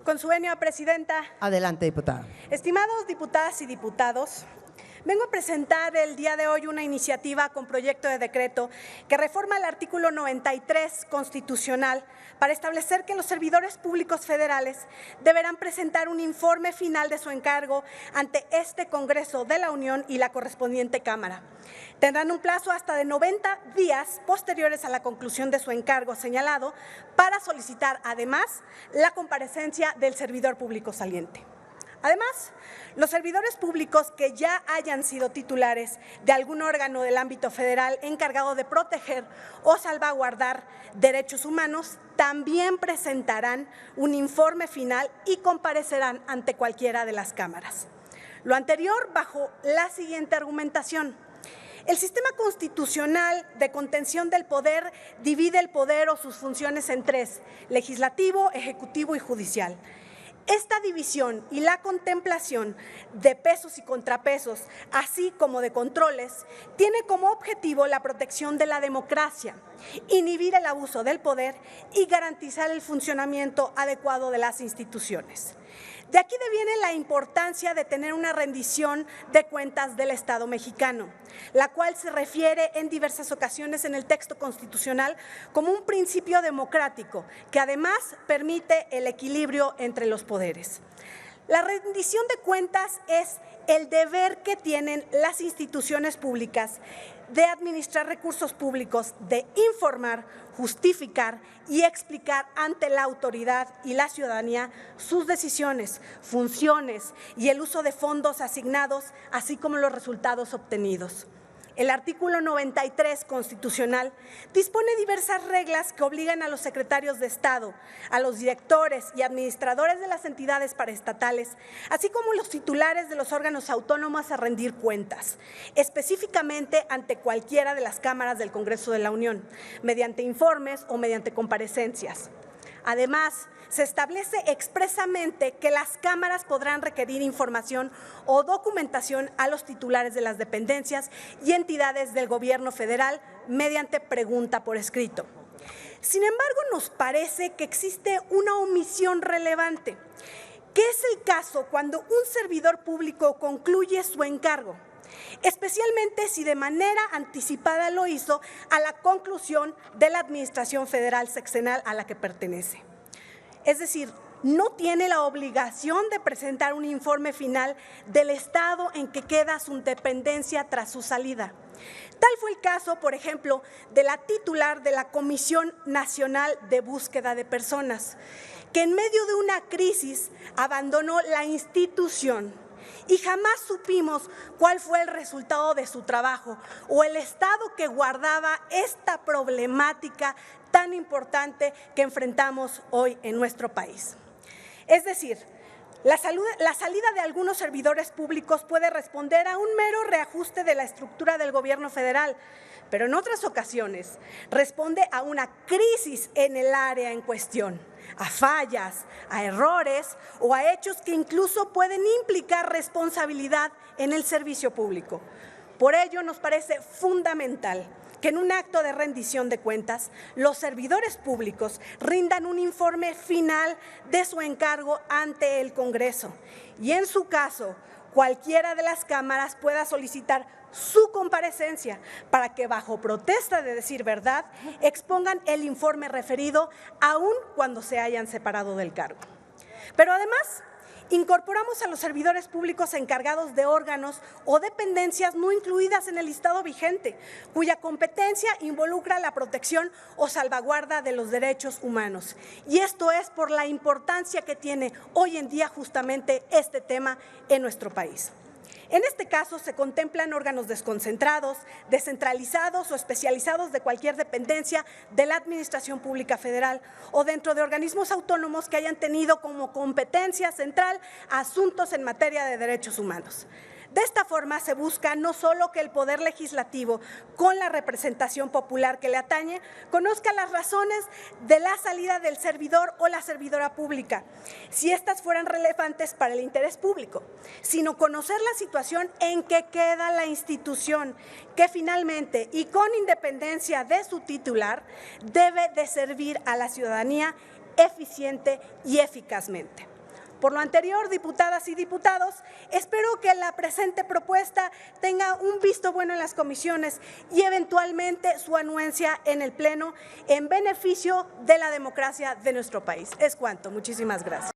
Con su venia, presidenta. Adelante, diputada. Estimados diputadas y diputados, vengo a presentar el día de hoy una iniciativa con proyecto de decreto que reforma el artículo 93 constitucional para establecer que los servidores públicos federales deberán presentar un informe final de su encargo ante este Congreso de la Unión y la correspondiente Cámara. Tendrán un plazo hasta de 90 días posteriores a la conclusión de su encargo señalado para solicitar, además, la comparecencia del servidor público saliente. Además, los servidores públicos que ya hayan sido titulares de algún órgano del ámbito federal encargado de proteger o salvaguardar derechos humanos también presentarán un informe final y comparecerán ante cualquiera de las cámaras. Lo anterior bajo la siguiente argumentación. El sistema constitucional de contención del poder divide el poder o sus funciones en tres: legislativo, ejecutivo y judicial. Esta división y la contemplación de pesos y contrapesos, así como de controles, tiene como objetivo la protección de la democracia, inhibir el abuso del poder y garantizar el funcionamiento adecuado de las instituciones. De aquí deviene la importancia de tener una rendición de cuentas del Estado mexicano, la cual se refiere en diversas ocasiones en el texto constitucional como un principio democrático que además permite el equilibrio entre los poderes. La rendición de cuentas es el deber que tienen las instituciones públicas de administrar recursos públicos, de informar, justificar y explicar ante la autoridad y la ciudadanía sus decisiones, funciones y el uso de fondos asignados, así como los resultados obtenidos. El artículo 93 constitucional dispone diversas reglas que obligan a los secretarios de Estado, a los directores y administradores de las entidades paraestatales, así como los titulares de los órganos autónomos a rendir cuentas, específicamente ante cualquiera de las cámaras del Congreso de la Unión, mediante informes o mediante comparecencias. Además, se establece expresamente que las cámaras podrán requerir información o documentación a los titulares de las dependencias y entidades del Gobierno federal mediante pregunta por escrito. Sin embargo, nos parece que existe una omisión relevante, que es el caso cuando un servidor público concluye su encargo, especialmente si de manera anticipada lo hizo a la conclusión de la Administración Federal Sexenal a la que pertenece. Es decir, no tiene la obligación de presentar un informe final del estado en que queda su dependencia tras su salida. Tal fue el caso, por ejemplo, de la titular de la Comisión Nacional de Búsqueda de Personas, que en medio de una crisis abandonó la institución y jamás supimos cuál fue el resultado de su trabajo o el estado que guardaba esta problemática tan importante que enfrentamos hoy en nuestro país. Es decir, la salida de algunos servidores públicos puede responder a un mero reajuste de la estructura del Gobierno federal, pero en otras ocasiones responde a una crisis en el área en cuestión, a fallas, a errores o a hechos que incluso pueden implicar responsabilidad en el servicio público. Por ello, nos parece fundamental que en un acto de rendición de cuentas, los servidores públicos rindan un informe final de su encargo ante el Congreso y, en su caso, cualquiera de las cámaras pueda solicitar su comparecencia para que, bajo protesta de decir verdad, expongan el informe referido aun cuando se hayan separado del cargo. Pero además, incorporamos a los servidores públicos encargados de órganos o dependencias no incluidas en el listado vigente, cuya competencia involucra la protección o salvaguarda de los derechos humanos. Y esto es por la importancia que tiene hoy en día justamente este tema en nuestro país. En este caso se contemplan órganos desconcentrados, descentralizados o especializados de cualquier dependencia de la Administración Pública Federal o dentro de organismos autónomos que hayan tenido como competencia central asuntos en materia de derechos humanos. De esta forma se busca no solo que el Poder Legislativo, con la representación popular que le atañe, conozca las razones de la salida del servidor o la servidora pública, si éstas fueran relevantes para el interés público, sino conocer la situación en que queda la institución, que finalmente y con independencia de su titular, debe de servir a la ciudadanía eficiente y eficazmente. Por lo anterior, diputadas y diputados, espero que la presente propuesta tenga un visto bueno en las comisiones y eventualmente su anuencia en el Pleno en beneficio de la democracia de nuestro país. Es cuanto. Muchísimas gracias.